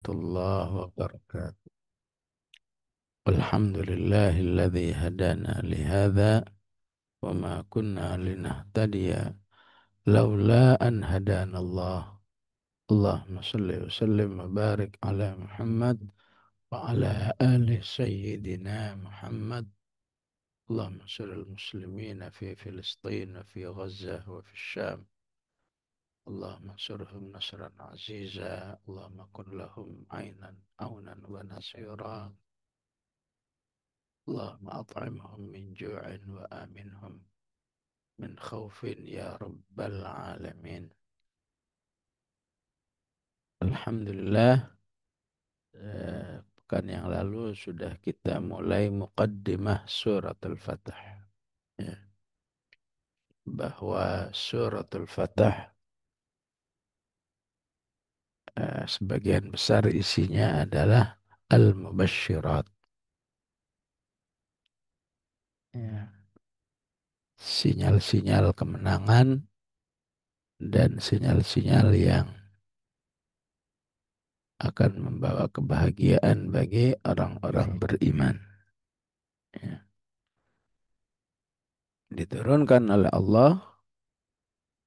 الله وبركاته. الحمد لله الذي هدانا لهذا وما كنا لنهتدي لولا أن هدانا الله. اللهم صل وسلم وبارك على محمد وعلى آل سيدنا محمد. اللهم انصر المسلمين في فلسطين وفي غزة وفي الشام. اللهم انصرهم نصرا عزيزا. اللهم كن لهم عونا ونصيرا. اللهم أطعمهم من جوع وآمنهم من خوف يا رب العالمين. Alhamdulillah, pekan yang lalu sudah kita mulai muqaddimah surat Al-Fatah. Ya, bahwa surat Al-Fatah sebagian besar isinya adalah al-mubasysyirat. Ya, sinyal-sinyal kemenangan dan sinyal-sinyal yang akan membawa kebahagiaan bagi orang-orang beriman. Ya. Diturunkan oleh Allah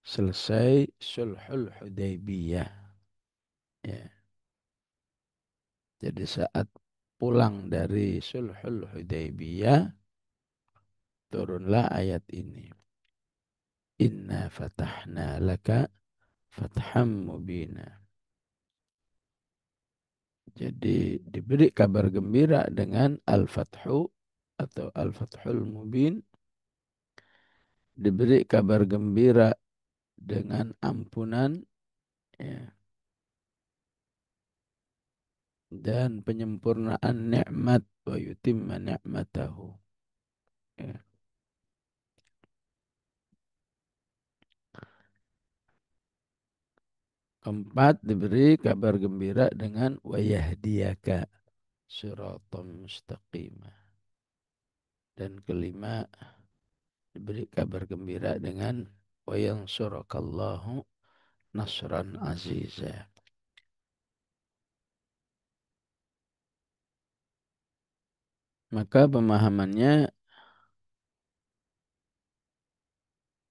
selesai Sulhul Hudaybiyah. Ya. Jadi saat pulang dari Sulhul Hudaybiyah, turunlah ayat ini. Inna fatahna laka fatham mubina. Jadi diberi kabar gembira dengan Al-Fathu atau Al-Fathul Mubin. Diberi kabar gembira dengan ampunan, ya, dan penyempurnaan nikmat wa yutimma ni'matahu. Ya. Keempat, diberi kabar gembira dengan wa yahdiyaka siratan mustaqimah. Dan kelima, diberi kabar gembira dengan wa yansurakallahu nasran aziza. Maka pemahamannya,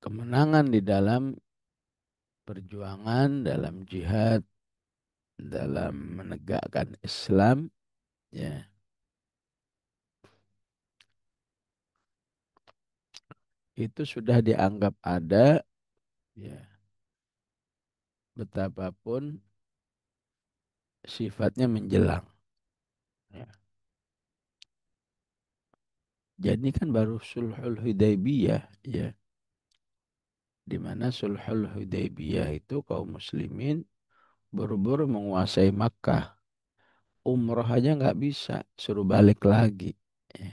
kemenangan di dalam perjuangan, dalam jihad, dalam menegakkan Islam, ya, itu sudah dianggap ada, ya, betapapun sifatnya menjelang. Ya. Jadi kan baru Sulhul Hudaybiyah, ya, di mana Sulhul Hudaybiyah itu kaum muslimin buru-buru menguasai Makkah. Umroh aja nggak bisa, suruh balik lagi. Ya.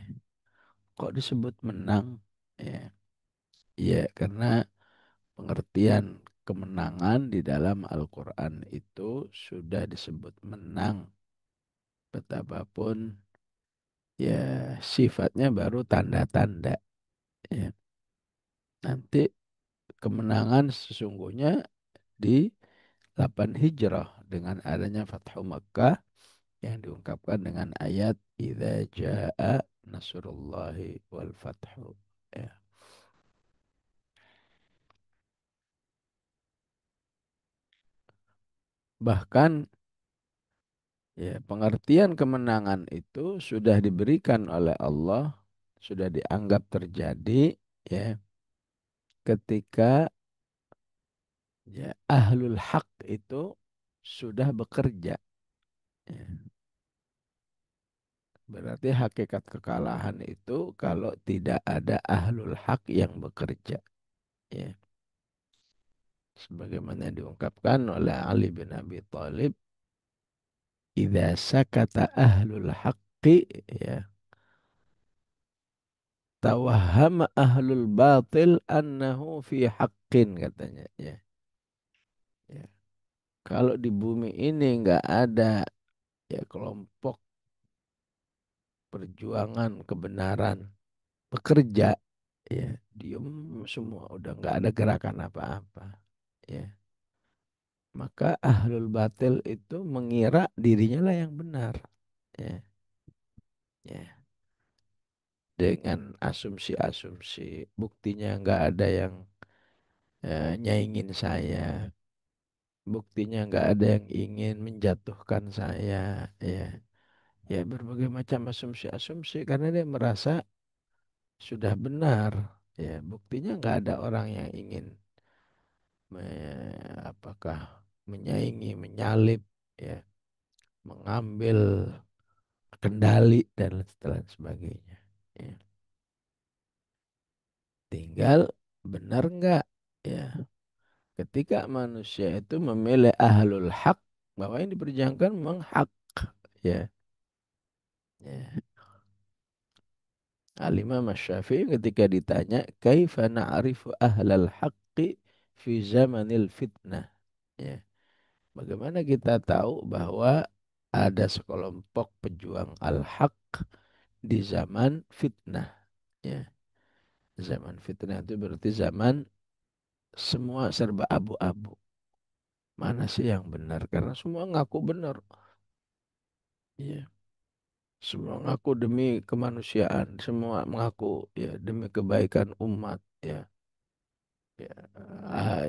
Kok disebut menang? Ya, ya karena pengertian kemenangan di dalam Al-Quran itu sudah disebut menang. Betapapun ya sifatnya baru tanda-tanda. Ya. Nanti kemenangan sesungguhnya di 8 Hijrah dengan adanya Fathu Makkah yang diungkapkan dengan ayat Idza jaa nasrullahi wal fathu. Ya. Bahkan ya, pengertian kemenangan itu sudah diberikan oleh Allah, sudah dianggap terjadi, ya, ketika, ya, ahlul haq itu sudah bekerja. Ya. Berarti hakikat kekalahan itu kalau tidak ada ahlul haq yang bekerja. Ya. Sebagaimana diungkapkan oleh Ali bin Abi Thalib, idza sakata ahlul haqqi, ya, tawahhama ahlul batil annahu fi haqqin, katanya. Ya. Ya. Kalau di bumi ini nggak ada, ya, kelompok perjuangan kebenaran bekerja, ya, diem semua, udah nggak ada gerakan apa-apa. Ya. Maka ahlul batil itu mengira dirinya lah yang benar. Ya, ya. Dengan asumsi-asumsi, buktinya nggak ada yang nyaingin saya, buktinya nggak ada yang ingin menjatuhkan saya, ya, ya berbagai macam asumsi-asumsi karena dia merasa sudah benar, ya, buktinya nggak ada orang yang ingin apakah menyaingi, menyalip, ya, mengambil kendali dan lain sebagainya. Ya. Tinggal benar nggak? Ya, ketika manusia itu memilih ahlul hak, bahwa yang diperjuangkan memang hak. Ya, ya. Al-Imam Syafi'i ketika ditanya, kaifa na'rifu ahlal haqqi fi zamanil fitnah? Ya. Bagaimana kita tahu bahwa ada sekelompok pejuang al-haq di zaman fitnah? Ya. Zaman fitnah itu berarti zaman semua serba abu-abu. Mana sih yang benar? Karena semua ngaku benar. Iya. Semua mengaku demi kemanusiaan, semua mengaku ya demi kebaikan umat ya. Ya,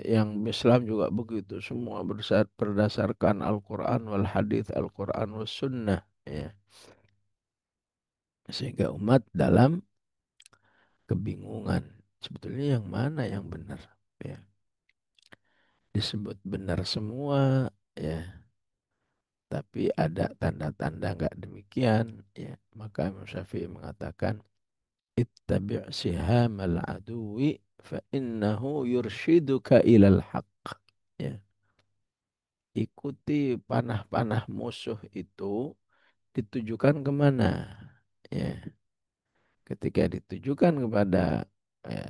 yang Islam juga begitu, semua berdasarkan Al-Quran wal Hadis, Al-Quran was Sunnah ya. Sehingga umat dalam kebingungan. Sebetulnya yang mana yang benar? Ya. Disebut benar semua ya, tapi ada tanda-tanda enggak demikian ya. Maka Imam Syafi'i mengatakan ittabi' sihamal aduwi fa innahu yurshiduka ilal haqq. Ya. Ikuti panah-panah musuh itu ditujukan kemana? Ya. Ketika ditujukan kepada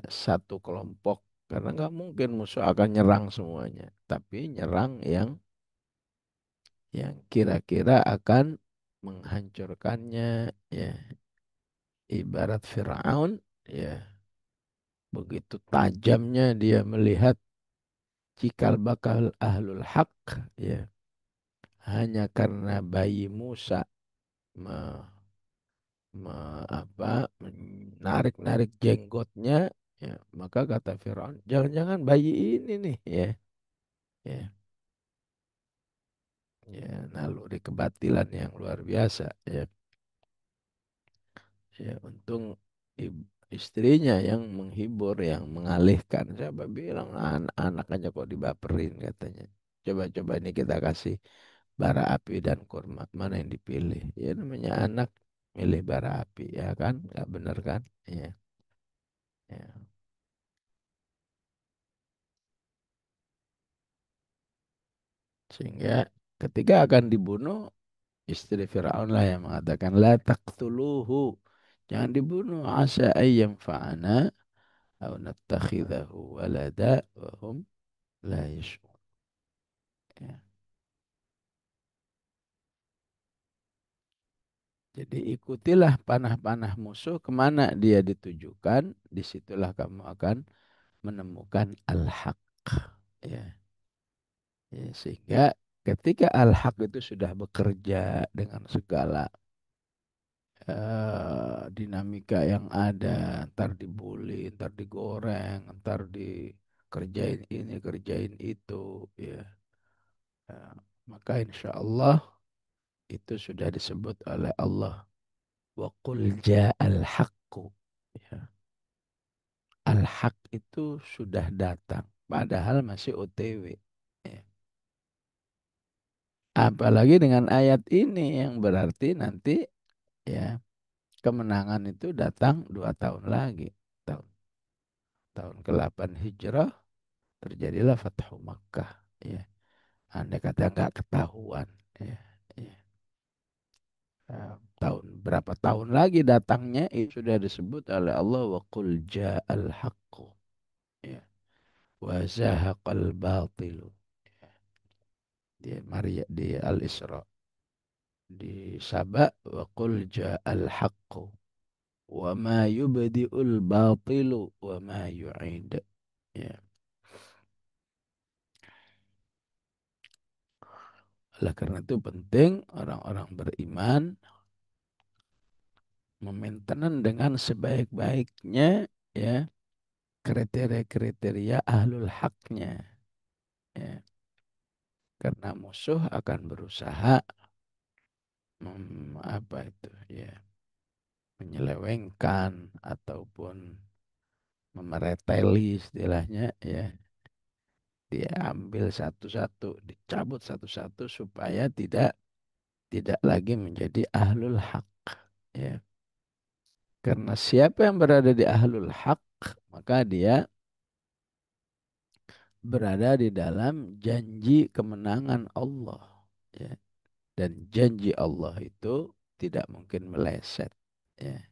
satu kelompok, karena nggak mungkin musuh akan nyerang semuanya, tapi nyerang yang kira-kira akan menghancurkannya. Ya. Ibarat Fir'aun, ya, begitu tajamnya dia melihat cikal bakal ahlul hak, ya, hanya karena bayi Musa me- menarik-narik jenggotnya, ya, maka kata Firaun, jangan-jangan bayi ini nih, ya, ya, ya, naluri kebatilan yang luar biasa, ya, ya, untung istrinya yang menghibur, yang mengalihkan. Siapa bilang anak-anak aja kok dibaperin katanya. Coba-coba ini kita kasih bara api dan kurma, mana yang dipilih? Ya namanya anak milih bara api, ya kan? Nggak bener kan? Ya, ya. Sehingga ketika akan dibunuh, istri Fir'aun lah yang mengatakan, la taqtuluhu. Jangan dibunuh. Asa ayyam fa'ana au nattakhidahu walada wa hum la yash'urun. Ya. Jadi ikutilah panah-panah musuh kemana dia ditujukan, disitulah kamu akan menemukan al-haq. Ya. Ya, sehingga ketika al-haq itu sudah bekerja dengan segala dinamika yang ada, ntar dibully, ntar digoreng, ntar dikerjain ini, kerjain itu, ya. Ya, maka insya Allah itu sudah disebut oleh Allah wa qul ja'al haqqu. Ya. Al-haq itu sudah datang, padahal masih OTW. Ya. Apalagi dengan ayat ini yang berarti nanti ya kemenangan itu datang 2 tahun lagi. Tahun, tahun ke-8 Hijrah terjadilah Fathu Makkah. Ya. Andai kata nggak ketahuan. Ya. Ya. Berapa tahun lagi datangnya itu sudah disebut oleh Allah wa qul ja'al haqqu. Ya. Wa zahaqal batilu. Ya. Di Maria di Al-Isra. Di Saba wa qul ja'al haqqu. Wa ma yubdi'ul batilu wa ma yu'id. Ya. Oleh karena itu penting orang-orang beriman memainten dengan sebaik-baiknya ya kriteria-kriteria ahlul haknya ya. Karena musuh akan berusaha apa itu ya menyelewengkan ataupun memereteli istilahnya ya. Dia ambil satu-satu, dicabut satu-satu supaya tidak lagi menjadi ahlul hak ya. Karena siapa yang berada di ahlul hak, maka dia berada di dalam janji kemenangan Allah ya. Dan janji Allah itu tidak mungkin meleset ya.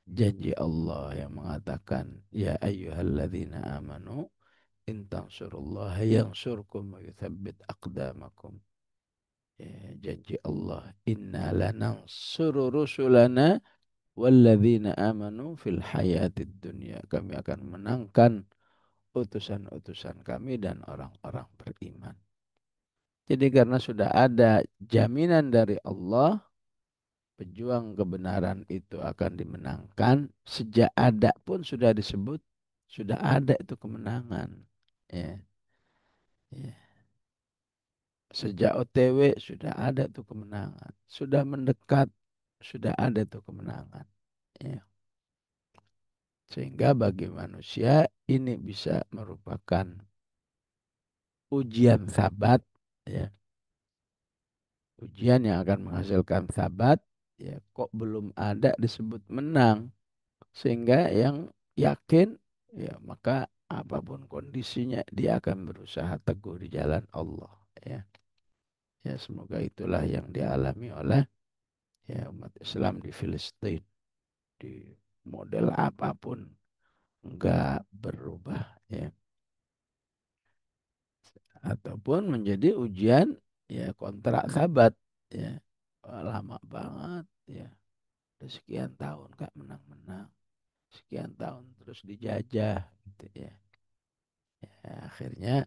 Janji Allah yang mengatakan ya ayyuhalladzina amanu in tansurullaha yansurkum wa yuthabbit aqdamakum. Ya, janji Allah inna lanansuru rusulana walladzina amanu fil hayatid dunya. Kami akan menangkan utusan-utusan kami dan orang-orang beriman. Jadi karena sudah ada jaminan dari Allah, pejuang kebenaran itu akan dimenangkan. Sejak ada pun sudah disebut, sudah ada itu kemenangan. Ya, ya. Sejak OTW sudah ada itu kemenangan. Sudah mendekat, sudah ada itu kemenangan. Ya. Sehingga bagi manusia ini bisa merupakan ujian sabat, ya. Ujian yang akan menghasilkan sabat, ya kok belum ada disebut menang. Sehingga yang yakin, ya maka apapun kondisinya dia akan berusaha teguh di jalan Allah. Ya, ya semoga itulah yang dialami oleh ya umat Islam di Filistin. Di model apapun enggak berubah. Ya. Ataupun menjadi ujian ya kontrak sahabat. Ya. Wah, lama banget. Ya. Udah sekian tahun enggak menang-menang. Sekian tahun terus dijajah. Gitu, ya. Ya, akhirnya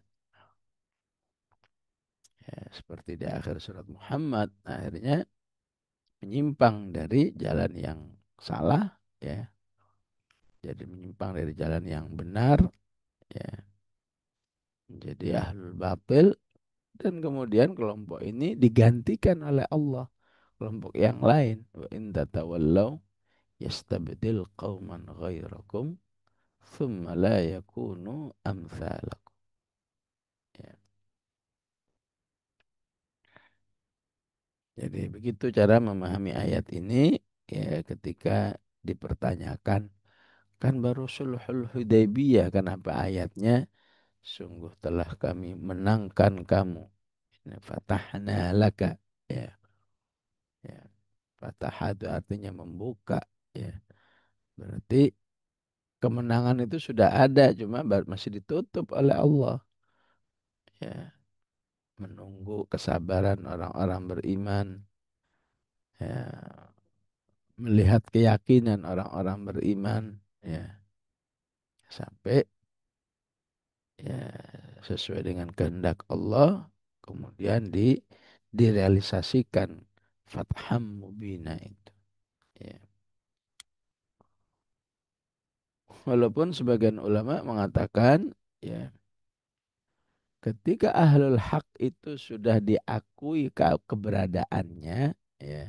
ya, seperti di akhir surat Muhammad akhirnya menyimpang dari jalan yang salah ya jadi menyimpang dari jalan yang benar ya menjadi ahlul batil dan kemudian kelompok ini digantikan oleh Allah kelompok yang lain wa in tatawallaw yastabdil qauman ghairakum thumma la yakunu amsalakum ya. Jadi begitu cara memahami ayat ini ya ketika dipertanyakan kan baru sulhul Hudaybiyah kenapa ayatnya sungguh telah kami menangkan kamu. Ini fatahna laka ya. Ya. Fatah itu artinya membuka ya. Berarti kemenangan itu sudah ada cuma masih ditutup oleh Allah. Ya. Menunggu kesabaran orang-orang beriman ya. Melihat keyakinan orang-orang beriman ya sampai ya sesuai dengan kehendak Allah kemudian direalisasikan fatham mubina itu ya. Walaupun sebagian ulama mengatakan ya ketika ahlul hak itu sudah diakui keberadaannya ya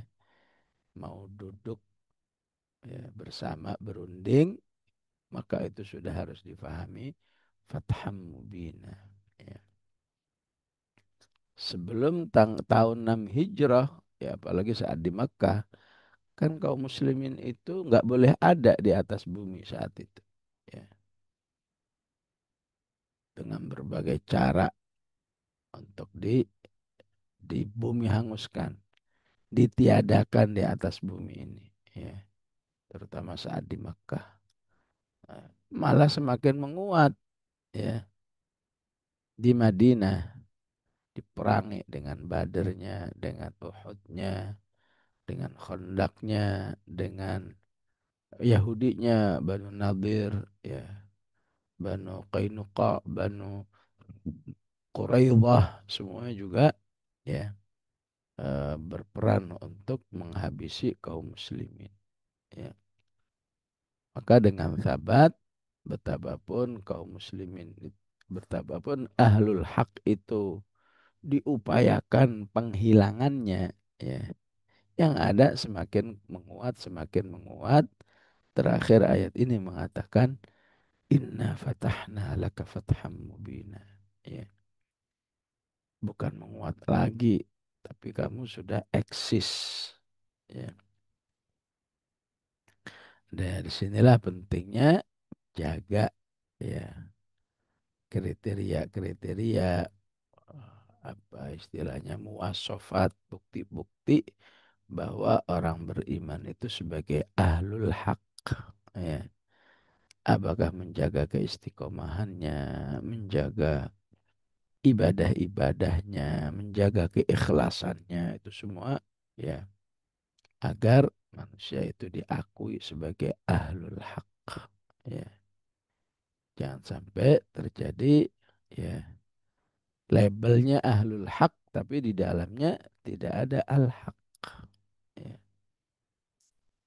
mau duduk ya, bersama berunding maka itu sudah harus difahami fatham mubina ya. Sebelum tahun 6 Hijrah ya apalagi saat di Makkah kan kaum muslimin itu nggak boleh ada di atas bumi saat itu ya dengan berbagai cara untuk di bumi hanguskan ditiadakan di atas bumi ini ya terutama saat di Makkah. Nah, malah semakin menguat ya di Madinah diperangi dengan Badarnya dengan Uhudnya dengan Khandaknya dengan Yahudinya Banu Nadir ya Banu Qainuqa Banu Quraidah semuanya juga ya berperan untuk menghabisi kaum muslimin. Ya. Maka dengan sabat, betapapun kaum muslimin, betapapun ahlul hak itu diupayakan penghilangannya, ya, yang ada semakin menguat. Terakhir ayat ini mengatakan, Inna fatahna laka fatham mubina. Ya, bukan menguat lagi, tapi kamu sudah eksis. Ya. Dari sinilah pentingnya jaga ya kriteria-kriteria apa istilahnya muasofat bukti-bukti bahwa orang beriman itu sebagai ahlul hak ya. Apakah menjaga keistiqomahannya, menjaga ibadah-ibadahnya, menjaga keikhlasannya itu semua ya agar manusia itu diakui sebagai ahlul hak ya. Jangan sampai terjadi ya labelnya ahlul hak tapi di dalamnya tidak ada al-haq. Ya,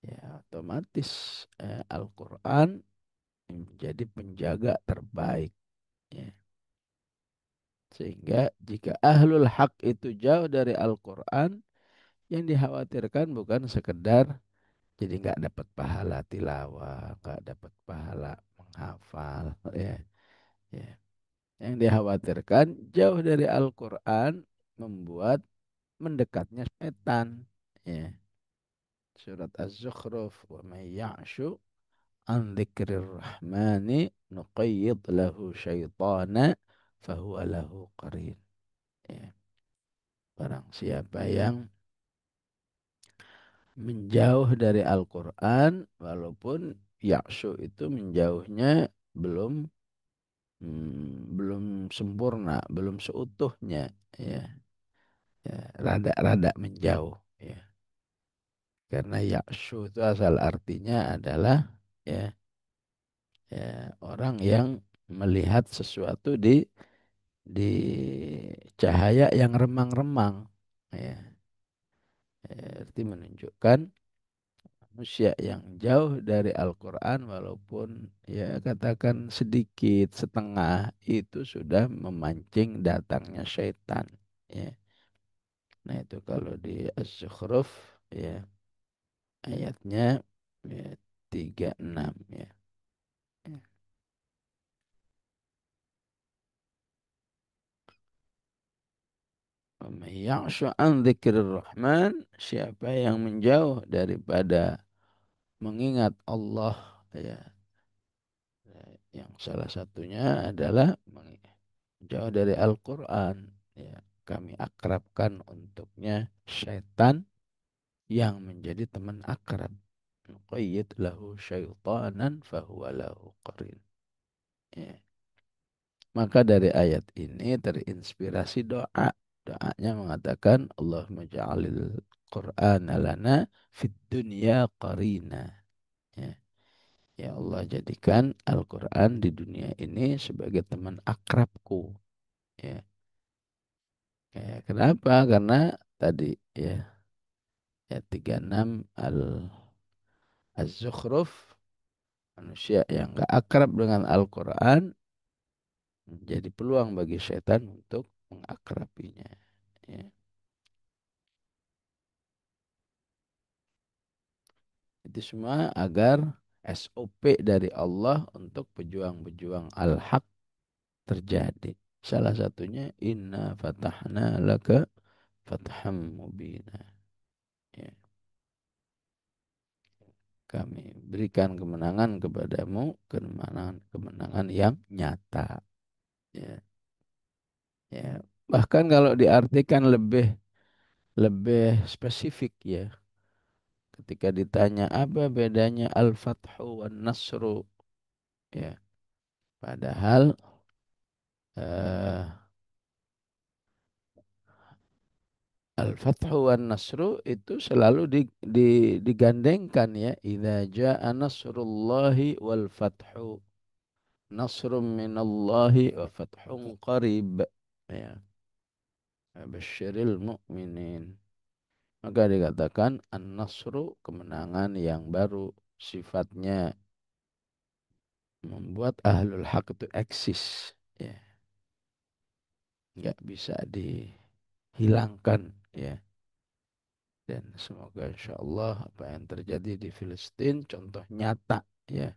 ya otomatis Al-Quran menjadi penjaga terbaik. Ya. Sehingga jika ahlul hak itu jauh dari Al-Quran, yang dikhawatirkan bukan sekedar jadi nggak dapat pahala tilawah, nggak dapat pahala menghafal, ya. Ya. Yang dikhawatirkan jauh dari Al-Quran membuat mendekatnya setan. Ya. Surat Az-Zukhruf, wa may ya'shu an dzikrir rahmani nuqayyid lahu syaitana fahuwa lahu qarin. Ya. Barang siapa yang menjauh dari Al-Quran, walaupun ya'shu itu menjauhnya belum sempurna, belum seutuhnya, ya, ya rada-rada menjauh, ya. Karena ya'shu itu asal artinya adalah ya, ya orang yang melihat sesuatu di cahaya yang remang-remang, ya. Ya, arti menunjukkan manusia yang jauh dari Al-Quran walaupun ya katakan sedikit setengah itu sudah memancing datangnya syaitan ya. Nah itu kalau di Az-Zukhruf ya ayatnya ya, 36 ya. Wa may ya'shu an dzikrir rahman, siapa yang menjauh daripada mengingat Allah ya, yang salah satunya adalah jauh dari Al-Quran. Ya, kami akrabkan untuknya syaitan yang menjadi teman akrab. Nuqayyid lahu syaitanan fahuwa lahu qarin. Ya. Maka dari ayat ini terinspirasi doa. Doanya mengatakan Allahumma ja'alil Qur'ana lana fid dunya qarina. Ya. Ya Allah jadikan Al-Quran di dunia ini sebagai teman akrabku. Ya. Ya, kenapa? Karena tadi ya ayat 36 Az-Zukhruf manusia yang gak akrab dengan Al-Quran menjadi peluang bagi setan untuk mengakrabinya. Ya. Itu semua agar SOP dari Allah untuk pejuang-pejuang al-haq terjadi. Salah satunya inna fatahna laka fatham mubina. Ya. Kami berikan kemenangan kepadamu, kemenangan yang nyata. Ya, ya. Bahkan kalau diartikan lebih lebih spesifik ya, ketika ditanya apa bedanya al-fathu wan nasru, ya, padahal eh, al-fathu wan nasru itu selalu digandengkan ya, idza jaa nasrullahi wal fathu. Nasrum minallahi wa fathun qarib. Ya. Basyiril mu'minin. Maka dikatakan an-nasru kemenangan yang baru sifatnya membuat ahlul haq itu eksis. Ya, nggak bisa dihilangkan. Ya, dan semoga insya Allah apa yang terjadi di Filistin contoh nyata. Ya,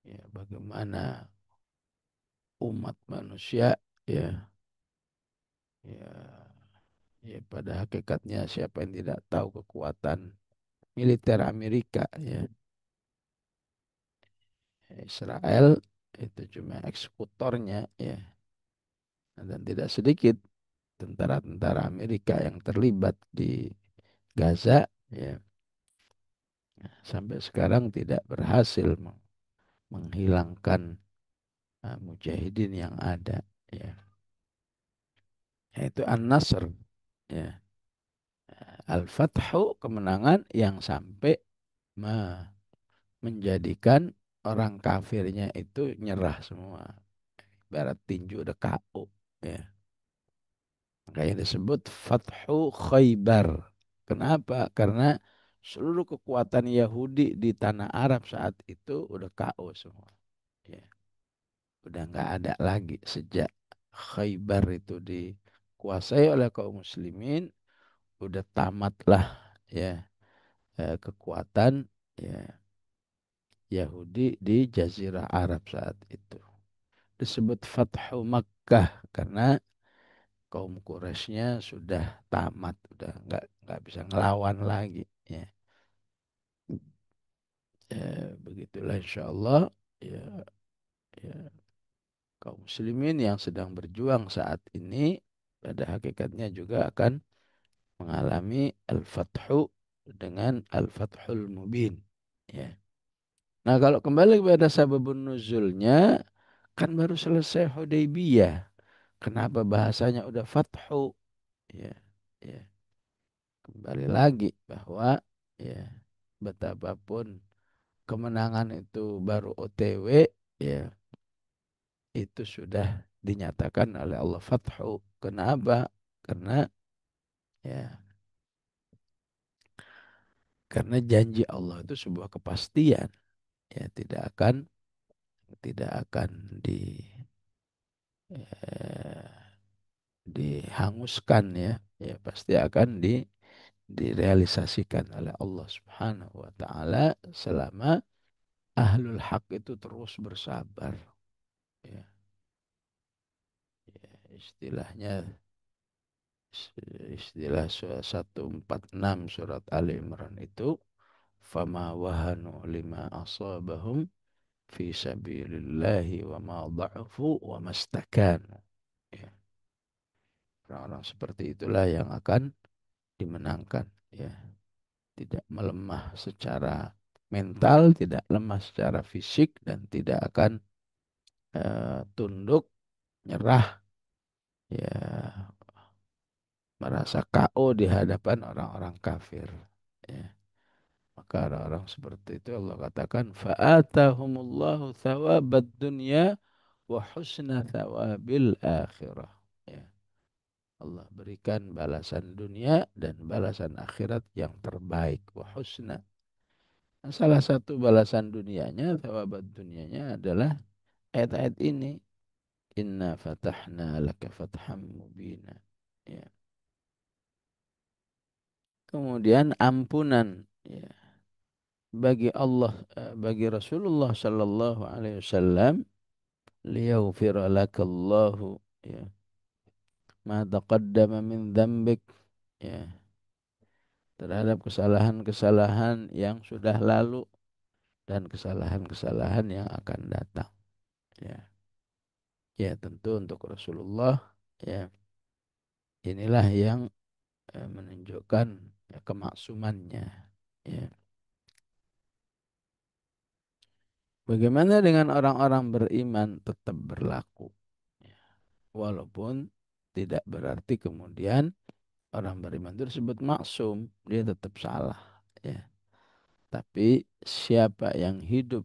ya bagaimana umat manusia ya ya ya pada hakikatnya siapa yang tidak tahu kekuatan militer Amerika ya Israel itu cuma eksekutornya ya dan tidak sedikit tentara-tentara Amerika yang terlibat di Gaza ya sampai sekarang tidak berhasil menghilangkan mujahidin yang ada ya yaitu An-Nasr ya Al-Fathu kemenangan yang sampai menjadikan orang kafirnya itu nyerah semua. Barat tinju udah KO. Ya. Makanya disebut Fathu Khaybar. Kenapa? Karena seluruh kekuatan Yahudi di tanah Arab saat itu udah KO semua. Ya. Udah nggak ada lagi sejak Khaybar itu dikuasai oleh kaum muslimin. Udah tamatlah ya kekuatan ya Yahudi di Jazirah Arab saat itu. Disebut Fathu Makkah karena kaum Quraisynya sudah tamat, sudah nggak bisa ngelawan lagi. Ya, begitulah insya Allah ya, ya kaum muslimin yang sedang berjuang saat ini pada hakikatnya juga akan mengalami al-fathu dengan al-fathul mubin. Ya. Nah kalau kembali kepada sababun nuzulnya kan baru selesai Hudaybiyah. Kenapa bahasanya udah fathu? Ya, ya. Kembali lagi bahwa ya betapapun kemenangan itu baru OTW ya itu sudah dinyatakan oleh Allah fathu. Kenapa? Karena ya karena janji Allah itu sebuah kepastian ya tidak akan eh, dihanguskan ya ya pasti akan direalisasikan oleh Allah Subhanahu wa taala selama ahlul hak itu terus bersabar ya, ya istilahnya istilah 146 surat Ali Imran itu fama wahanu lima asabahum fi sabilillahi wa ma dha'fu wa mastakanu ya orang-orang seperti itulah yang akan dimenangkan ya tidak melemah secara mental tidak lemah secara fisik dan tidak akan tunduk nyerah ya merasa KO di hadapan orang-orang kafir. Ya. Maka orang-orang seperti itu Allah katakan fa'atahumullahu thawabad dunya wa husna thawabil akhirah. Ya. Allah berikan balasan dunia dan balasan akhirat yang terbaik wa husna. Nah, salah satu balasan dunianya, thawabat dunianya adalah ayat-ayat ini. Inna fatahna laka fatham mubina. Ya. Kemudian ampunan ya, bagi Allah bagi Rasulullah sallallahu alaihi wasallam liyaghfira lakallahu ya ma taqaddama min dzambik ya terhadap kesalahan-kesalahan yang sudah lalu dan kesalahan-kesalahan yang akan datang ya ya tentu untuk Rasulullah ya inilah yang menunjukkan ya, kemaksumannya ya. Bagaimana dengan orang-orang beriman tetap berlaku? Ya. Walaupun tidak berarti kemudian orang beriman itu disebut maksum, dia tetap salah. Ya. Tapi siapa yang hidup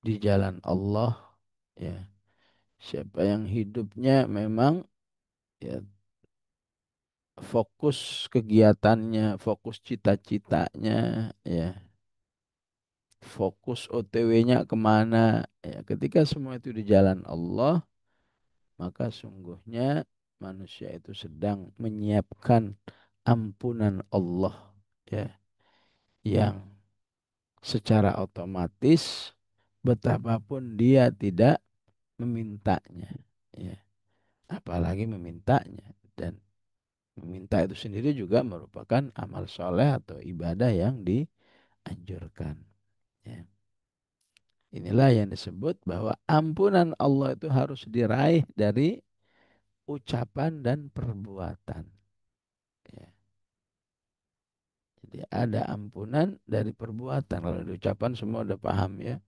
di jalan Allah, ya, siapa yang hidupnya memang ya fokus kegiatannya, fokus cita-citanya, ya, fokus OTW-nya kemana, ya, ketika semua itu di jalan Allah, maka sungguhnya manusia itu sedang menyiapkan ampunan Allah, ya, yang secara otomatis betapapun dia tidak memintanya, ya, apalagi memintanya, dan meminta itu sendiri juga merupakan amal soleh atau ibadah yang dianjurkan, ya. Inilah yang disebut bahwa ampunan Allah itu harus diraih dari ucapan dan perbuatan, ya. Jadi ada ampunan dari perbuatan. Kalau di ucapan semua udah paham, ya.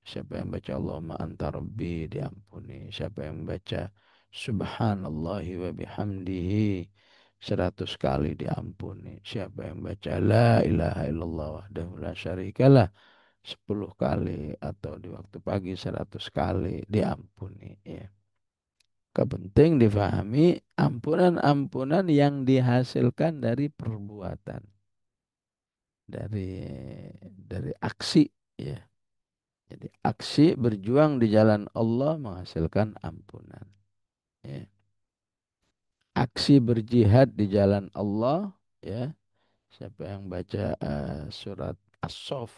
Siapa yang baca Allahumma anta rabbi diampuni. Siapa yang baca subhanallahi wa bihamdihi 100 kali diampuni. Siapa yang baca la ilaha illallah wahdahu la syarikalah 10 kali atau di waktu pagi 100 kali diampuni, ya. Kepenting difahami ampunan-ampunan yang dihasilkan dari perbuatan, dari aksi, ya. Jadi aksi berjuang di jalan Allah menghasilkan ampunan, ya. Aksi berjihad di jalan Allah, ya. Siapa yang baca surat As-Saff,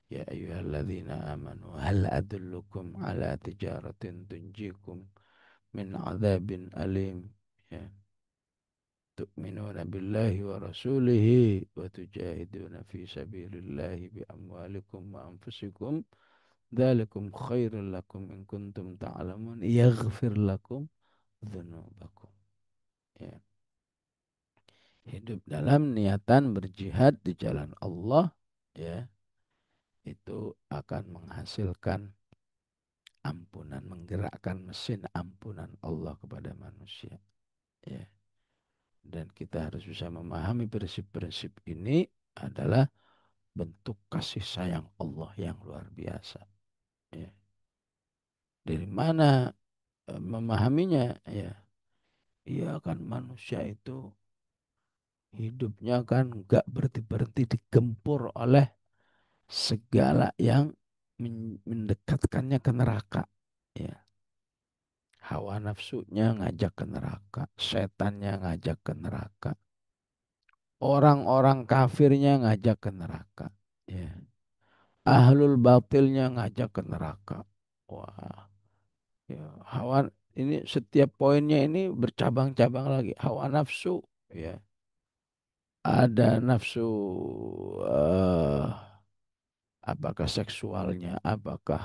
ya ayyuhalladzina amanu hal adullukum ala tijaratin tunjikum min adzabin alim, ya. Tu'minuna billahi wa rasulihi wa tujahiduna fi sabilillahi bi amwalikum wa anfusikum dzalikum khairul lakum in kuntum ta'lamun yaghfir lakum dzunubakum, ya. Hidup dalam niatan berjihad di jalan Allah, ya, itu akan menghasilkan ampunan, menggerakkan mesin ampunan Allah kepada manusia, ya. Dan kita harus bisa memahami prinsip-prinsip ini adalah bentuk kasih sayang Allah yang luar biasa, ya. Dari mana memahaminya, ya? Iya kan manusia itu hidupnya kan nggak berhenti-berhenti digempur oleh segala yang mendekatkannya ke neraka, ya. Hawa nafsunya ngajak ke neraka, setannya ngajak ke neraka, orang-orang kafirnya ngajak ke neraka, ya. Ahlul batilnya ngajak ke neraka. Wah, ya, ini setiap poinnya ini bercabang-cabang lagi. Hawa nafsu, ya. Ada nafsu eh, apakah seksualnya, apakah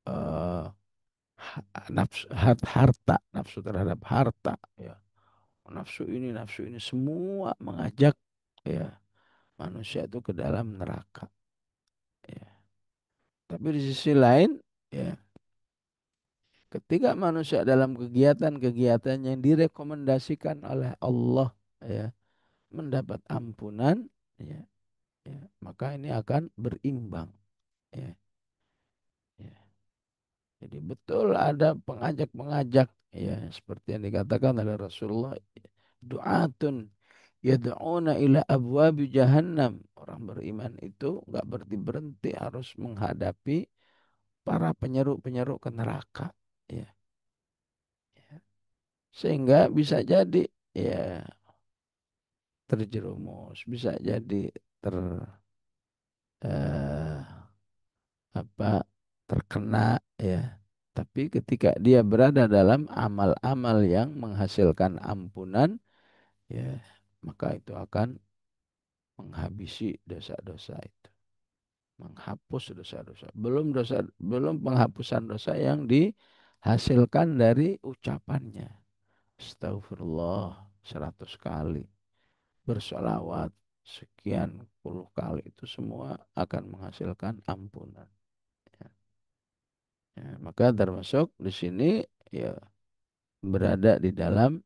eh, nafsu harta, nafsu terhadap harta, ya. Nafsu ini semua mengajak, ya, manusia itu ke dalam neraka, ya. Tapi di sisi lain, ya, ketika manusia dalam kegiatan-kegiatan yang direkomendasikan oleh Allah, ya, mendapat ampunan, ya, ya, maka ini akan berimbang, ya, ya. Jadi betul ada pengajak-pengajak, ya, seperti yang dikatakan oleh Rasulullah, du'atun yad'una ila abwabi jahannam. Orang beriman itu nggak berhenti-berhenti harus menghadapi para penyeru-penyeru ke neraka, ya. Sehingga bisa jadi, ya, terjerumus, bisa jadi ter eh, apa terkena, ya. Tapi ketika dia berada dalam amal-amal yang menghasilkan ampunan, ya, maka itu akan menghabisi dosa-dosa itu, menghapus dosa-dosa. Belum penghapusan dosa yang dihasilkan dari ucapannya. Astagfirullah 100 kali. Bersolawat sekian puluh kali, itu semua akan menghasilkan ampunan, ya. Ya, maka termasuk di sini, ya, berada di dalam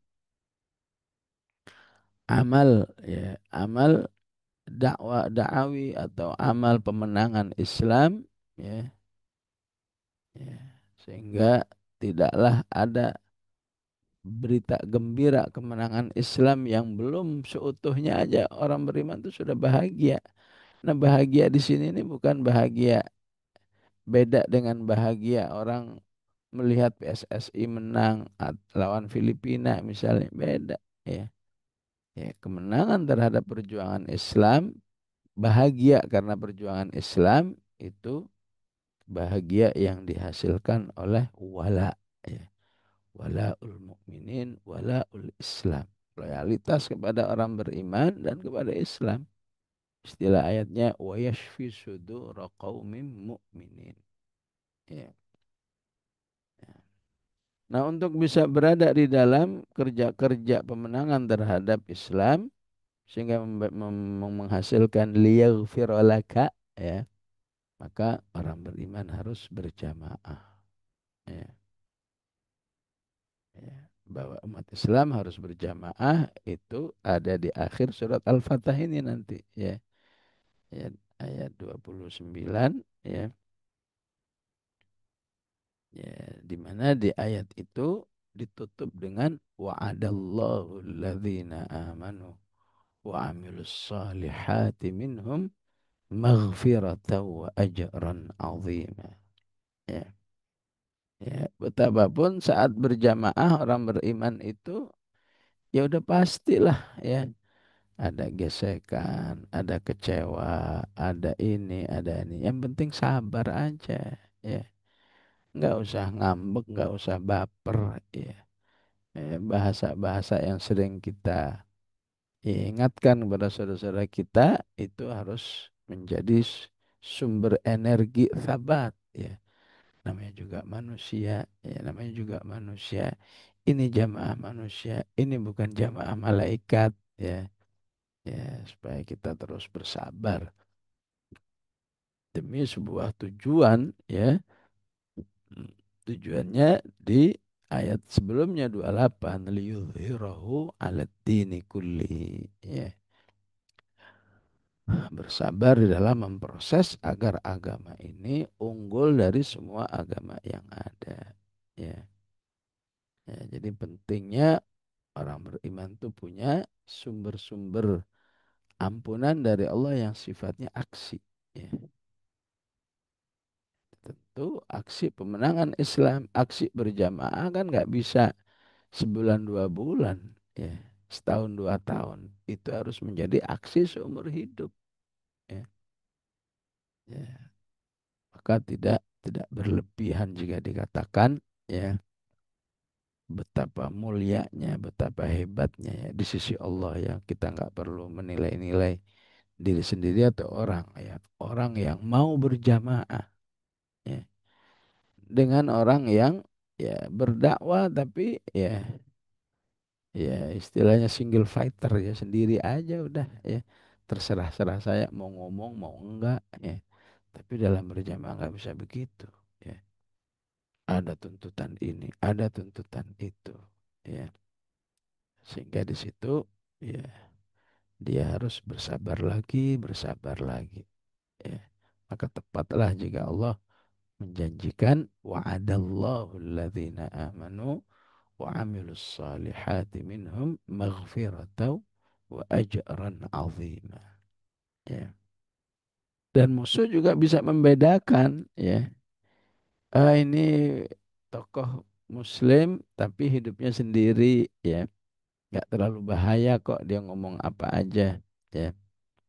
amal, ya, amal dakwah da'awi atau amal pemenangan Islam, ya, ya. Sehingga tidaklah ada berita gembira kemenangan Islam yang belum seutuhnya aja orang beriman itu sudah bahagia. Nah, bahagia di sini ini bukan bahagia beda dengan bahagia orang melihat PSSI menang lawan Filipina misalnya beda ya. Ya, kemenangan terhadap perjuangan Islam, bahagia karena perjuangan Islam itu bahagia yang dihasilkan oleh wala ya. Walaul mukminin, walaul Islam. Loyalitas kepada orang beriman dan kepada Islam. Istilah ayatnya wa yashfi sudura qaumin mu'minin. Ya. Nah, untuk bisa berada di dalam kerja-kerja pemenangan terhadap Islam sehingga menghasilkan liyaghfiralaka ya, maka orang beriman harus berjamaah ya. Ya. Bahwa umat Islam harus berjamaah itu ada di akhir surat Al-Fatah ini nanti ya. Ayat 29 ya. Ya, di mana di ayat itu ditutup dengan wa'adallahu alladzina amanu wa amilus salihati minhum maghfiratan wa ajran azima. Ya, ya, betapapun saat berjamaah orang beriman itu ya udah pastilah ya ada gesekan, ada kecewa, ada ini, ada ini. Yang penting sabar aja ya. Nggak usah ngambek, nggak usah baper ya. Bahasa-bahasa yang sering kita ingatkan kepada saudara-saudara kita itu harus menjadi sumber energi sabat ya. Namanya juga manusia, ya namanya juga manusia. Ini jamaah manusia, ini bukan jamaah malaikat ya. Ya, supaya kita terus bersabar demi sebuah tujuan ya. Tujuannya di ayat sebelumnya 28 liyudhhirahu 'ala dini kulli ya. Bersabar di dalam memproses agar agama ini unggul dari semua agama yang ada ya. Ya, jadi pentingnya orang beriman itu punya sumber-sumber ampunan dari Allah yang sifatnya aksi ya. Tentu aksi pemenangan Islam, aksi berjamaah kan nggak bisa sebulan 2 bulan, ya, setahun 2 tahun. Itu harus menjadi aksi seumur hidup. Ya. Ya. Maka tidak berlebihan jika dikatakan ya betapa mulianya, betapa hebatnya ya di sisi Allah ya kita nggak perlu menilai-nilai diri sendiri atau orang ya orang yang mau berjamaah ya dengan orang yang ya berdakwah tapi ya istilahnya single fighter ya sendiri aja udah ya terserah-serah saya mau ngomong mau enggak ya tapi dalam berjamaah nggak bisa begitu ya ada tuntutan ini ada tuntutan itu ya sehingga di situ ya dia harus bersabar lagi ya maka tepatlah jika Allah menjanjikan wa'adallahu alladzina amanu wa amilus salihati minhum maghfiratan wa ajran azima. Ya. Dan musuh juga bisa membedakan ya. Ah, ini tokoh muslim tapi hidupnya sendiri ya. Nggak terlalu bahaya kok dia ngomong apa aja ya.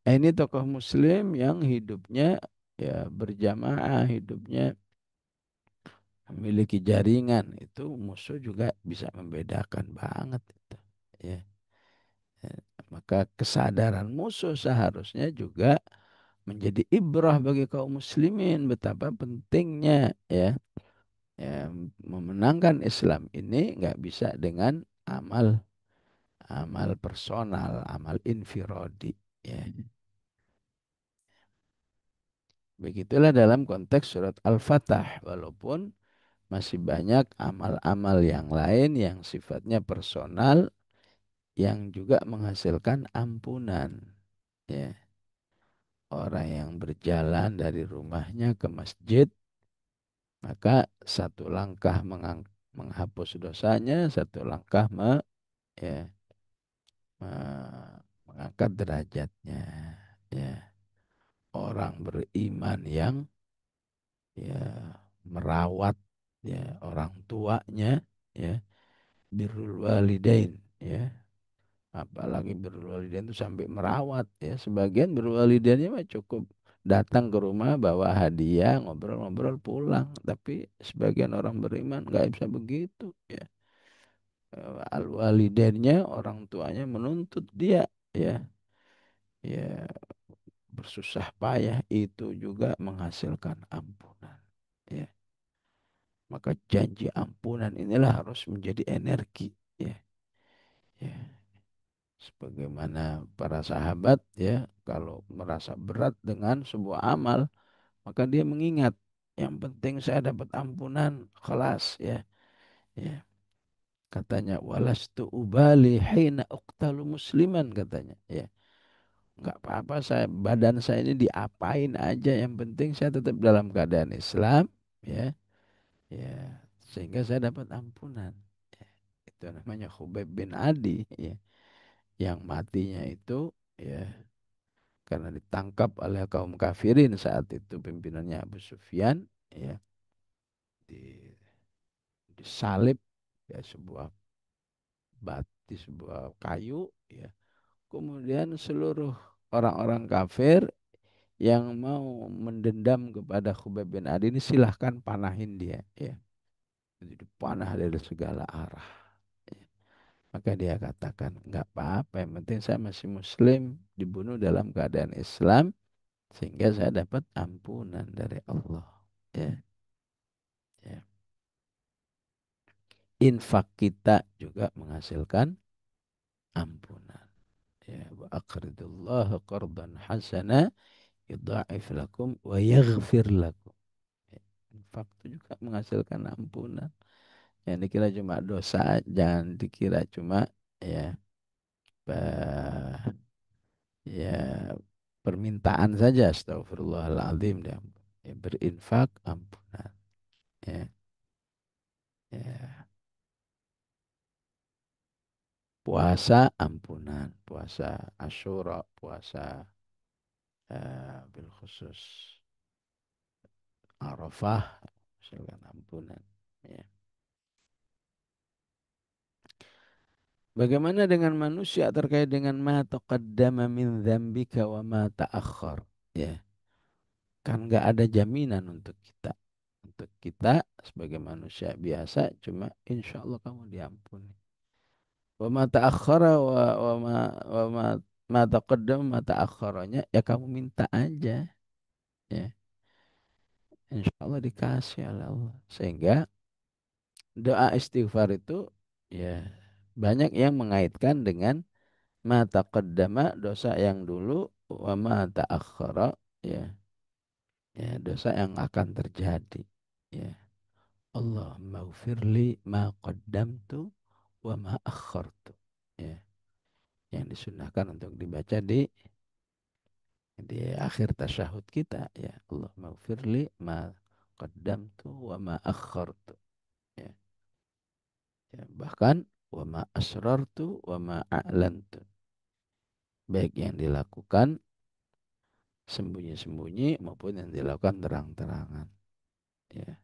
Ini tokoh muslim yang hidupnya ya berjamaah, hidupnya memiliki jaringan itu musuh juga bisa membedakan banget itu. Ya. Ya, maka kesadaran musuh seharusnya juga menjadi ibrah bagi kaum muslimin betapa pentingnya ya memenangkan Islam ini nggak bisa dengan amal amal personal, amal infiradi ya. Begitulah dalam konteks surat Al-Fatah walaupun masih banyak amal-amal yang lain yang sifatnya personal yang juga menghasilkan ampunan ya. Orang yang berjalan dari rumahnya ke masjid, maka satu langkah menghapus dosanya, satu langkah ya, mengangkat derajatnya. Ya, orang beriman yang ya merawat ya orang tuanya, ya, birrul walidain, ya. Apalagi birrul walidain itu sampai merawat, ya. Sebagian birrul walidainnya mah cukup datang ke rumah bawa hadiah, ngobrol-ngobrol pulang. Tapi sebagian orang beriman nggak bisa begitu, ya. Al walidainnya, orang tuanya menuntut dia, ya, ya, bersusah payah itu juga menghasilkan ampunan, ya. Maka janji ampunan inilah harus menjadi energi, ya, ya. Sebagaimana para sahabat, ya, kalau merasa berat dengan sebuah amal, maka dia mengingat yang penting saya dapat ampunan, kelas, ya, ya. Katanya walastu ubali hina uqtalu musliman, katanya, ya. Enggak apa-apa, saya badan saya ini diapain aja, yang penting saya tetap dalam keadaan Islam, ya, ya, sehingga saya dapat ampunan. Ya, itu namanya Khubayb bin Adi, ya, yang matinya itu, ya, karena ditangkap oleh kaum kafirin saat itu pimpinannya Abu Sufyan, ya, di, disalib, ya, sebuah batu, sebuah kayu, ya. Kemudian seluruh orang-orang kafir yang mau mendendam kepada Khubayb bin Adi ini silahkan panahin dia, ya. Jadi dipanah dari segala arah, ya. Maka dia katakan nggak apa-apa, yang penting saya masih Muslim, dibunuh dalam keadaan Islam, sehingga saya dapat ampunan dari Allah, ya, ya. Infak kita juga menghasilkan ampunan, ya. Wa aqridullaha qardan hasana yudha'if lakum wa yaghfir lakum. Ya, infak itu juga menghasilkan ampunan. Yang dikira cuma dosa, jangan dikira cuma, ya, ya, permintaan saja, astagfirullahaladzim, ya, ya, berinfak ampunan, ya, ya. Puasa ampunan, puasa Asyura, puasa bil khusus Arafah, misalkan ampunan, ya. Bagaimana dengan manusia terkait dengan ma taqaddama min dzambika wa ma ta'akhkhar, ya. Kan nggak ada jaminan untuk kita. Untuk kita sebagai manusia biasa cuma insya Allah kamu diampuni. Wa ma ta'akhkhara wa ma taqaddama ma ta'akhkharanya, ya kamu minta aja, ya. Insya Allah dikasih oleh Allah. Sehingga doa istighfar itu, ya, banyak yang mengaitkan dengan ma taqaddama, dosa yang dulu, wa ma ta'akhkhara, ya, ya, dosa yang akan terjadi, ya. Allahumma ghfirli ma qaddamtu wa ma akhartu, ya, yang disunahkan untuk dibaca di akhir tasyahud kita, ya. Allahumma ghfirli ma qaddamtu wa ma akhartu, ya. Ya, bahkan wa ma asrartu wa ma a'lantu, baik yang dilakukan sembunyi-sembunyi maupun yang dilakukan terang-terangan, ya.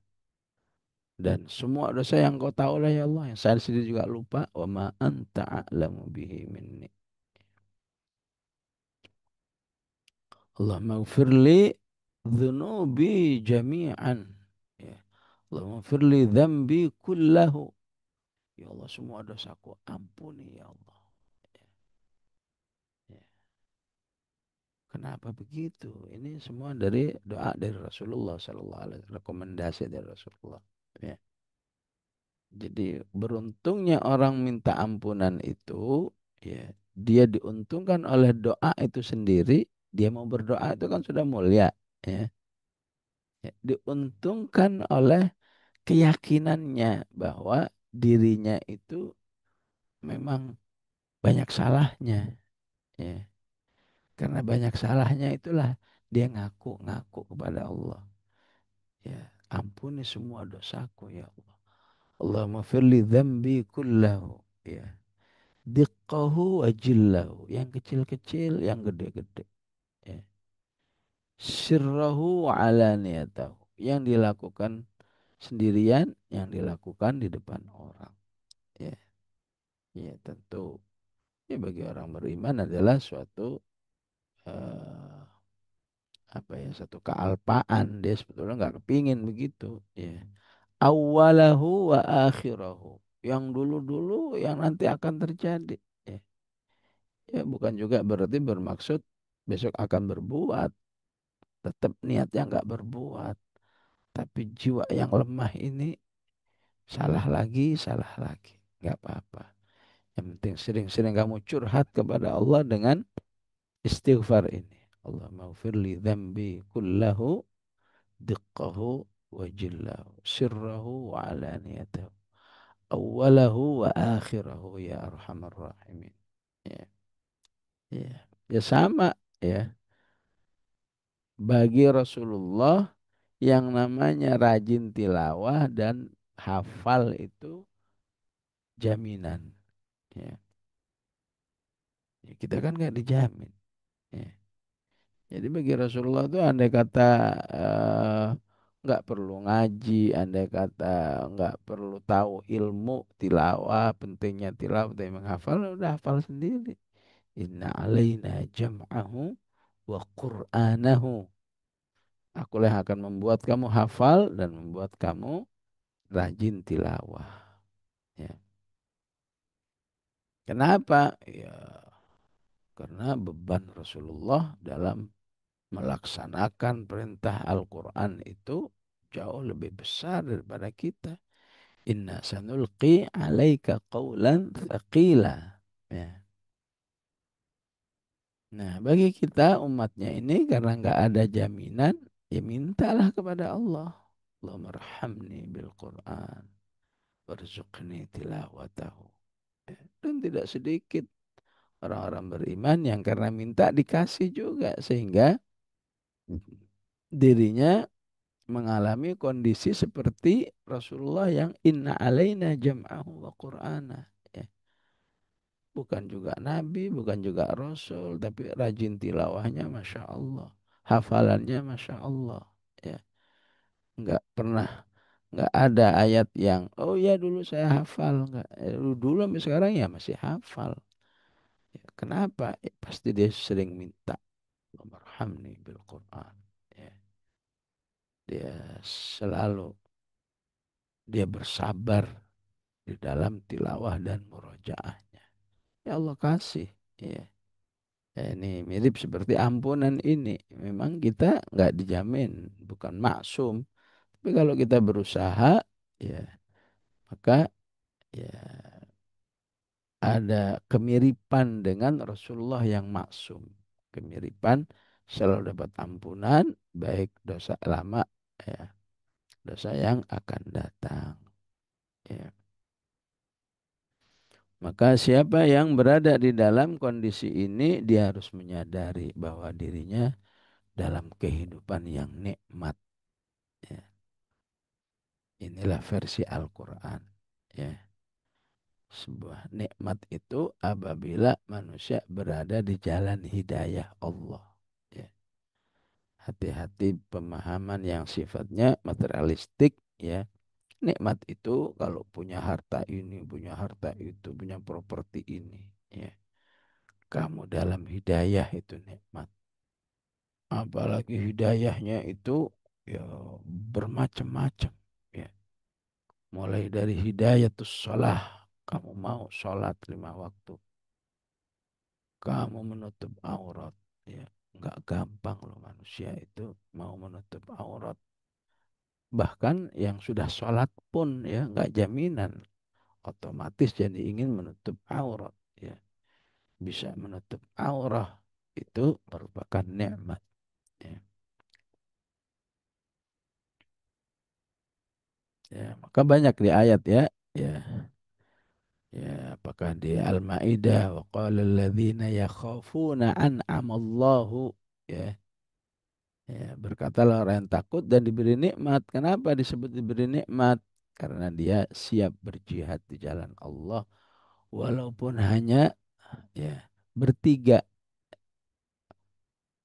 Dan semua dosa yang kau tahu lah, ya Allah, yang saya sendiri juga lupa, wa ma anta a'lamu bihi minni. Allahumma gfirli dhunubi jami'an, ya. Allahumma gfirli dzambi kullahu, ya Allah, semua dosaku ampuni, ya Allah, ya. Ya. Kenapa begitu? Ini semua dari doa dari Rasulullah Sallallahu Alaihi Wasallam, rekomendasi dari Rasulullah. Ya. Jadi beruntungnya orang minta ampunan itu, ya, dia diuntungkan oleh doa itu sendiri. Dia mau berdoa itu kan sudah mulia, ya. Ya, diuntungkan oleh keyakinannya bahwa dirinya itu memang banyak salahnya, ya. Karena banyak salahnya itulah dia ngaku-ngaku kepada Allah. Ya, ampuni semua dosaku, ya Allah. Allahumma firli dzambi kullahu. Ya. Diqqahu wa jillahu. Yang kecil-kecil, yang gede-gede. Ya. Sirrahu wa alaniyatahu. Yang dilakukan sendirian, yang dilakukan di depan orang. Ya, ya tentu. Ya bagi orang beriman adalah suatu eh, apa ya, satu kealpaan. Dia sebetulnya nggak kepingin begitu. Ya. Awalahu wa akhirahu. Yang dulu-dulu, yang nanti akan terjadi. Ya. Ya bukan juga berarti bermaksud besok akan berbuat. Tetap niatnya nggak berbuat. Tapi jiwa yang lemah ini salah lagi, salah lagi. Nggak apa-apa. Yang penting sering-sering kamu curhat kepada Allah dengan istighfar ini. Allah maghfirli dzambi kullahu diqqahu wa jillahu sirrahu wa alaniyatahu awalahu wa akhirahu ya arhamar rahimin. Ya, ya. Ya sama ya. Bagi Rasulullah yang namanya rajin tilawah dan hafal itu jaminan. Ya. Ya, kita kan nggak dijamin. Ya. Jadi bagi Rasulullah itu andai kata eh, nggak perlu ngaji, andai kata nggak perlu tahu ilmu tilawah, pentingnya tilawah, tapi menghafal, udah hafal sendiri. Inna alaina jam'ahu wa qur'anahu. Akulah yang akan membuat kamu hafal dan membuat kamu rajin tilawah. Ya. Kenapa? Ya, karena beban Rasulullah dalam melaksanakan perintah Al-Quran itu jauh lebih besar daripada kita. Inna sanulqi alaika qawlan thaqila. Ya. Nah, bagi kita umatnya ini karena nggak ada jaminan, ya mintalah kepada Allah. Allahumma arhamni bil Quran, warzuqni tilawatahu. Ya. Dan tidak sedikit orang-orang beriman yang karena minta dikasih juga sehingga dirinya mengalami kondisi seperti Rasulullah yang inna alaina jam'ahu wa qur'ana. Ya. Bukan juga Nabi, bukan juga Rasul, tapi rajin tilawahnya Masya Allah. Hafalannya Masya Allah. Ya. Nggak pernah, nggak ada ayat yang, oh ya dulu saya hafal. Nggak. Dulu sampai sekarang ya masih hafal. Ya. Kenapa? Pasti dia sering minta. Allahumma bil Quran. Ya. Dia selalu, dia bersabar di dalam tilawah dan murojaahnya. Ya Allah kasih. Ya. Ya, ini mirip seperti ampunan ini. Memang kita nggak dijamin, bukan maksum. Tapi kalau kita berusaha, ya maka ya ada kemiripan dengan Rasulullah yang maksum. Kemiripan selalu dapat ampunan, baik dosa lama, ya, dosa yang akan datang. Ya. Maka siapa yang berada di dalam kondisi ini, dia harus menyadari bahwa dirinya dalam kehidupan yang nikmat. Ya. Inilah versi Al-Quran. Ya. Sebuah nikmat itu apabila manusia berada di jalan hidayah Allah. Ya. Hati-hati pemahaman yang sifatnya materialistik. Ya. Nikmat itu kalau punya harta ini, punya harta itu, punya properti ini. Ya. Kamu dalam hidayah itu nikmat. Apalagi hidayahnya itu ya bermacam-macam. Ya. Mulai dari hidayatus sholah. Kamu mau sholat 5 waktu. Kamu menutup aurat. Ya. Nggak gampang loh manusia itu mau menutup aurat. Bahkan yang sudah sholat pun ya nggak jaminan. Otomatis jadi ingin menutup aurat. Ya. Bisa menutup aurat itu merupakan nikmat. Ya. Ya, maka banyak di ayat ya. Ya. Ya, apakah di Al-Maidah wa qala alladziina yakhafuna an'amallahu ya. Ya, berkatalah orang yang takut dan diberi nikmat. Kenapa disebut diberi nikmat? karena dia siap berjihad di jalan Allah walaupun hanya ya bertiga,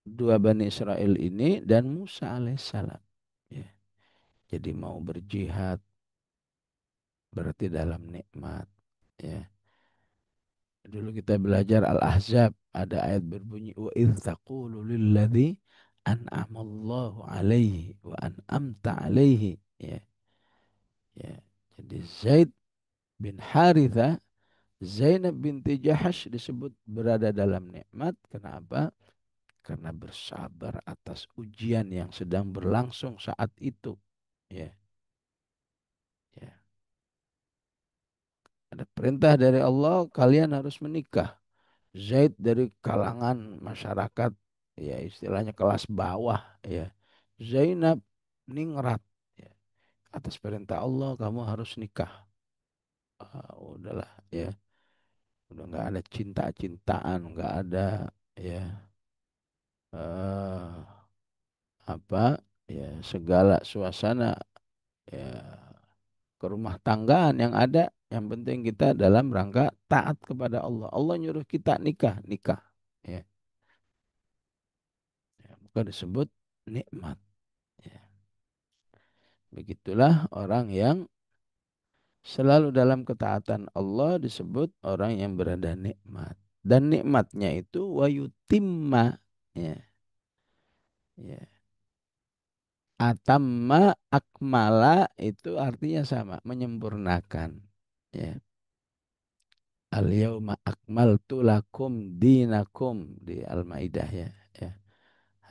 dua Bani Israel ini dan Musa alaihissalam. Ya. Jadi mau berjihad berarti dalam nikmat. Ya. Dulu kita belajar Al-Ahzab, ada ayat berbunyi wa idz taqulu lilladzi an'amallahu alaihi wa an'amta alaihi. Ya. Ya. Jadi Zaid bin Harithah, Zainab binti Jahash disebut berada dalam nikmat. Kenapa? Karena bersabar atas ujian yang sedang berlangsung saat itu. Ya, ya. Ada perintah dari Allah, kalian harus menikah. Zaid dari kalangan masyarakat, ya istilahnya kelas bawah, ya. Zainab ningrat, ya. Atas perintah Allah kamu harus nikah. Ah, udahlah, ya. Udah nggak ada cinta-cintaan, nggak ada, ya. eh apa, ya segala suasana, ya kerumah tanggaan yang ada. Yang penting kita dalam rangka taat kepada Allah. Allah nyuruh kita nikah, nikah. Ya, ya, maka disebut nikmat. Ya. Begitulah orang yang selalu dalam ketaatan Allah disebut orang yang berada nikmat. Dan nikmatnya itu wayutimma. Ya, ya. Atamma akmala itu artinya sama, menyempurnakan. Ya. Al-yawma akmaltu lakum dinakum di Al-Maidah, ya. Ya.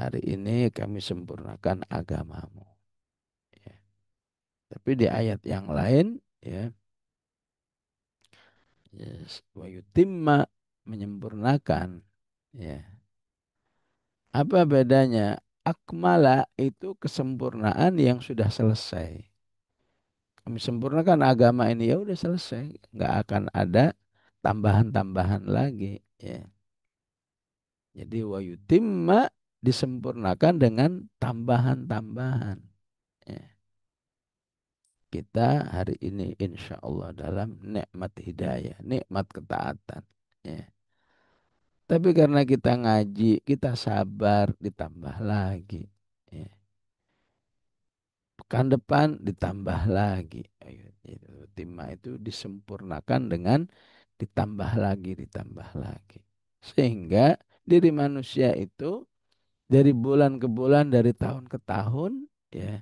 Hari ini kami sempurnakan agamamu. Ya. Tapi di ayat yang lain, ya, yes, wa yutimma menyempurnakan. Ya. Apa bedanya? Akmala itu kesempurnaan yang sudah selesai. Kami sempurnakan agama ini, ya udah selesai, nggak akan ada tambahan-tambahan lagi. Ya. Jadi wa yutimma disempurnakan dengan tambahan-tambahan. Ya. Kita hari ini insya Allah dalam nikmat hidayah, nikmat ketaatan. Ya. Tapi karena kita ngaji, kita sabar, ditambah lagi. Ya. Pekan depan ditambah lagi. Ayo, itu, timah itu disempurnakan dengan ditambah lagi, ditambah lagi. Sehingga diri manusia itu dari bulan ke bulan, dari tahun ke tahun, ya,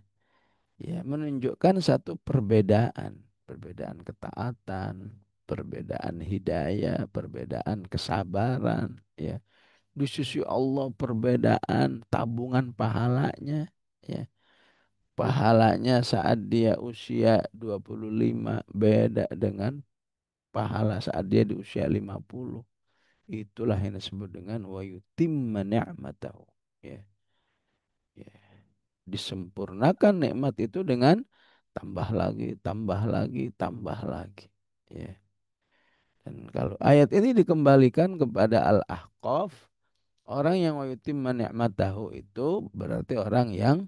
ya menunjukkan satu perbedaan, perbedaan ketaatan, perbedaan hidayah, perbedaan kesabaran, ya. Di sisi Allah perbedaan tabungan pahalanya, ya. Pahalanya saat dia usia 25 beda dengan pahala saat dia di usia 50. Itulah yang disebut dengan wa yutimma ni'matahu. Ya, ya. Disempurnakan nikmat itu dengan tambah lagi, tambah lagi, tambah lagi. Ya. Dan kalau ayat ini dikembalikan kepada Al-Ahqaf, orang yang wa yutimma ni'matahu itu berarti orang yang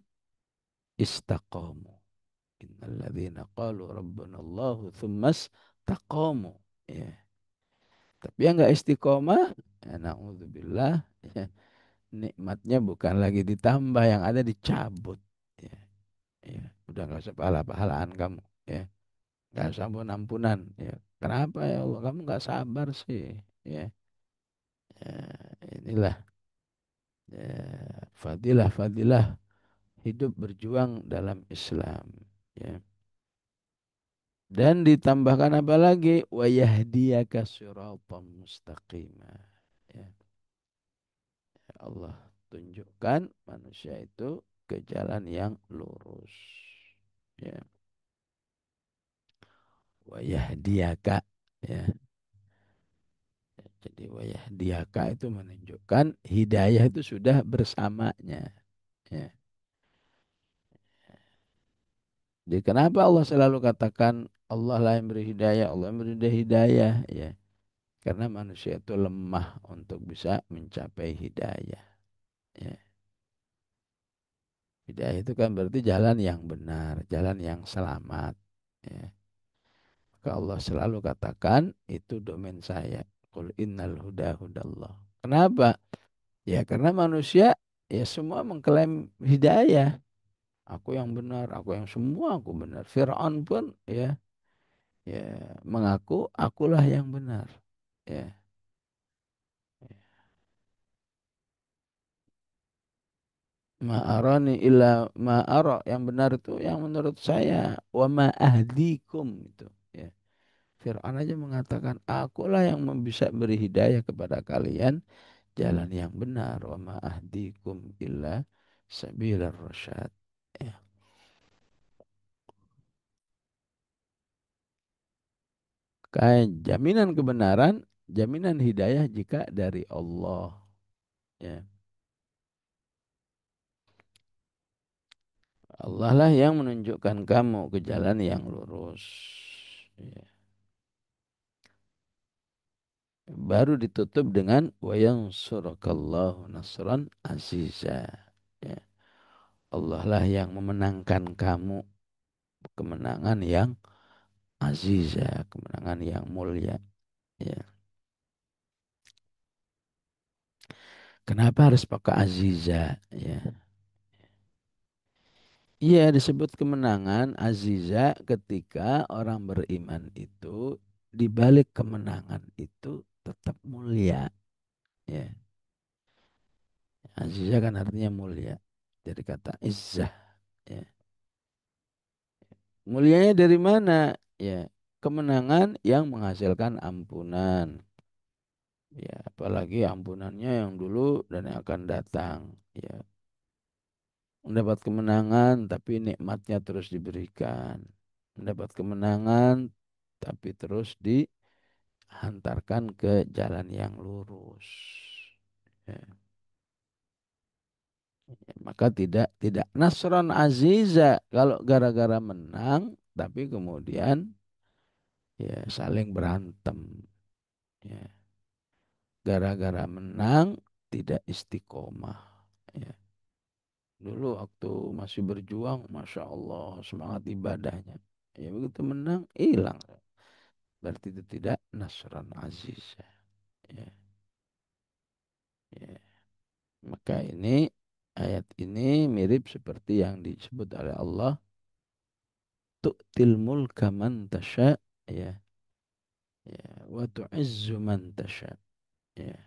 istaqamu. Innalladzina qalu rabbuna Allahu tsummas taqamu. Ya. Tapi yang enggak istiqomah, ya naudzubillah, ya, nikmatnya bukan lagi ditambah, yang ada dicabut. Ya. Ya. Udah enggak usah pahala-pahalaan kamu. Ya. Enggak usah ampun-ampunan. Ya. Kenapa ya Allah? Kamu enggak sabar sih. Ya. Ya. Inilah ya, fadilah-fadilah hidup berjuang dalam Islam. Ya. Dan ditambahkan apa lagi? Wa yahdiyaka siratal mustaqimah. Ya. Ya Allah tunjukkan manusia itu ke jalan yang lurus. Ya. Wa yahdiyaka. Ya. Jadi wa yahdiyaka itu menunjukkan hidayah itu sudah bersamanya. Ya. Jadi kenapa Allah selalu katakan Allah lah yang beri hidayah, Allah yang beri hidayah, ya. Karena manusia itu lemah untuk bisa mencapai hidayah. Ya. Hidayah itu kan berarti jalan yang benar, jalan yang selamat. Ya. Maka Allah selalu katakan itu domain saya. Qul innal huda hudallah. Kenapa? Ya karena manusia ya semua mengklaim hidayah. Aku yang benar, aku yang semua aku benar. Fir'aun pun ya mengaku akulah yang benar. Ya. Ma'arani illa ma'ara yang benar itu yang menurut saya wa ma ahdikum itu ya. Fir'aun aja mengatakan akulah yang bisa beri hidayah kepada kalian jalan yang benar wa ma ahdikum illa sabilar rasyad. Ya. Kayak jaminan kebenaran, jaminan hidayah jika dari Allah. Ya. Allah lah yang menunjukkan kamu ke jalan yang lurus. Ya. Baru ditutup dengan wayang surakallahu nasran aziza. Ya. Allah lah yang memenangkan kamu kemenangan yang aziza, kemenangan yang mulia. Ya. Kenapa harus pakai aziza? Ya. Iya disebut kemenangan aziza ketika orang beriman itu di balik kemenangan itu tetap mulia. Ya. Aziza kan artinya mulia. Dari kata izzah. Ya. Mulianya dari mana? Ya, kemenangan yang menghasilkan ampunan. Ya, apalagi ampunannya yang dulu dan yang akan datang. Ya, mendapat kemenangan tapi nikmatnya terus diberikan. Mendapat kemenangan tapi terus dihantarkan ke jalan yang lurus. Ya, maka tidak nasron aziza kalau gara-gara menang tapi kemudian ya saling berantem. Ya. Gara-gara menang tidak istiqomah. Ya. Dulu waktu masih berjuang, masya Allah semangat ibadahnya. Ya begitu menang hilang. Berarti itu tidak nasran aziz. Ya. Ya. Maka ini ayat ini mirip seperti yang disebut oleh Allah. Tu'til mulka man tasha. Ya. Ya. Wa tu'izzu man tasha. Ya.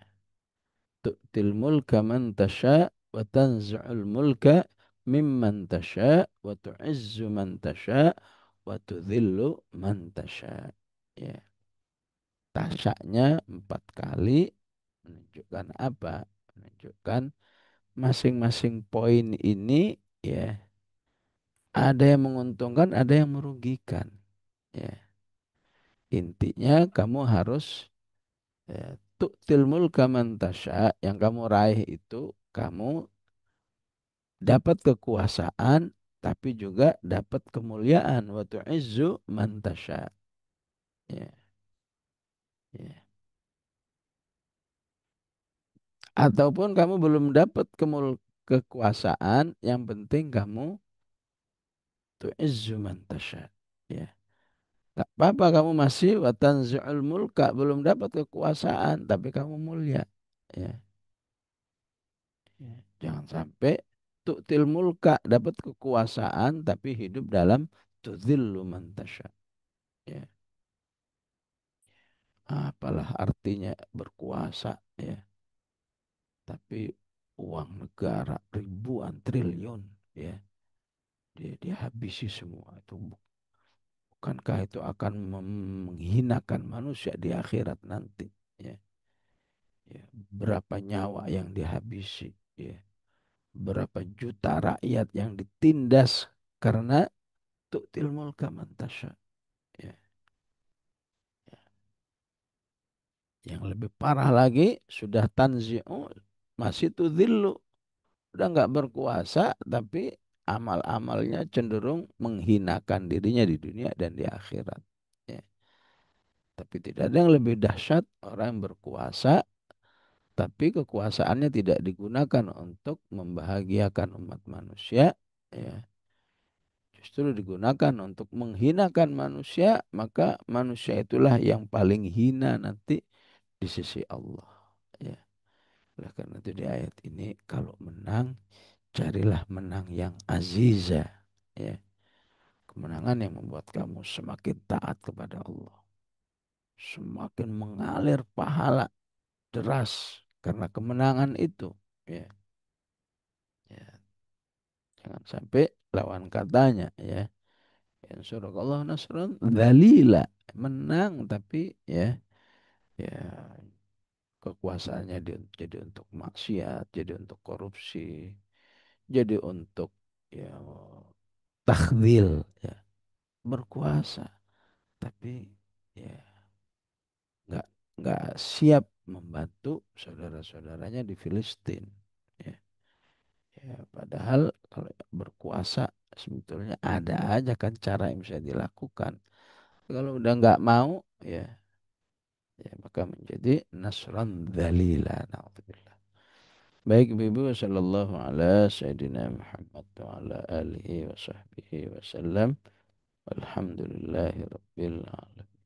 Tu'til mulka man tasha wa tanzi'ul mulka mimman tasha wa tu'izzu man tasha wa tudhillu man tasha. Ya, tasyanya 4 kali menunjukkan apa? Menunjukkan masing-masing poin ini ya ada yang menguntungkan, ada yang merugikan. Ya, intinya kamu harus ya, tu'til mulka man tasha yang kamu raih itu kamu dapat kekuasaan tapi juga dapat kemuliaan wa tu'izzu man tasya. Ya, ya. Ataupun kamu belum dapat kekuasaan, yang penting kamu tu'izzu man tasya. Ya. Gak apa-apa kamu masih wa tanzi'ul mulka belum dapat kekuasaan tapi kamu mulia. Ya. Ya. Jangan sampai tu'til mulka dapat kekuasaan tapi hidup dalam tudzillu man tasya. Ya. Apalah artinya berkuasa ya. Tapi uang negara ribuan triliun ya. Dia habisi semua itu. Bukankah itu akan menghinakan manusia di akhirat nanti ya. Ya. Berapa nyawa yang dihabisi ya. Berapa juta rakyat yang ditindas karena tu'til mulka man tasya ya. Yang lebih parah lagi sudah tanzi'u masih tudzillu. Udah nggak berkuasa, tapi amal-amalnya cenderung menghinakan dirinya di dunia dan di akhirat. Ya. Tapi tidak ada yang lebih dahsyat orang yang berkuasa, tapi kekuasaannya tidak digunakan untuk membahagiakan umat manusia. Ya. justru digunakan untuk menghinakan manusia, maka manusia itulah yang paling hina nanti di sisi Allah. Ya, oleh karena itu di ayat ini kalau menang, carilah menang yang aziza. Ya, kemenangan yang membuat kamu semakin taat kepada Allah, semakin mengalir pahala deras karena kemenangan itu. Ya, ya, jangan sampai lawan katanya ya. Allah nasrun dalila, menang tapi ya, ya kekuasaannya jadi untuk maksiat, jadi untuk korupsi, jadi untuk ya takdil, ya berkuasa tapi ya nggak nggak siap membantu saudara-saudaranya di Filistin. Ya, ya, padahal kalau berkuasa sebetulnya ada aja kan cara yang bisa dilakukan. Kalau udah nggak mau, ya, ya maka menjadi nasran dzalila. Na'udzubillah. Baik Ibu, sallallahu ala sayyidina Muhammad wa ala alihi wa sahbihi wa sallam. Alhamdulillahi rabbil alamin.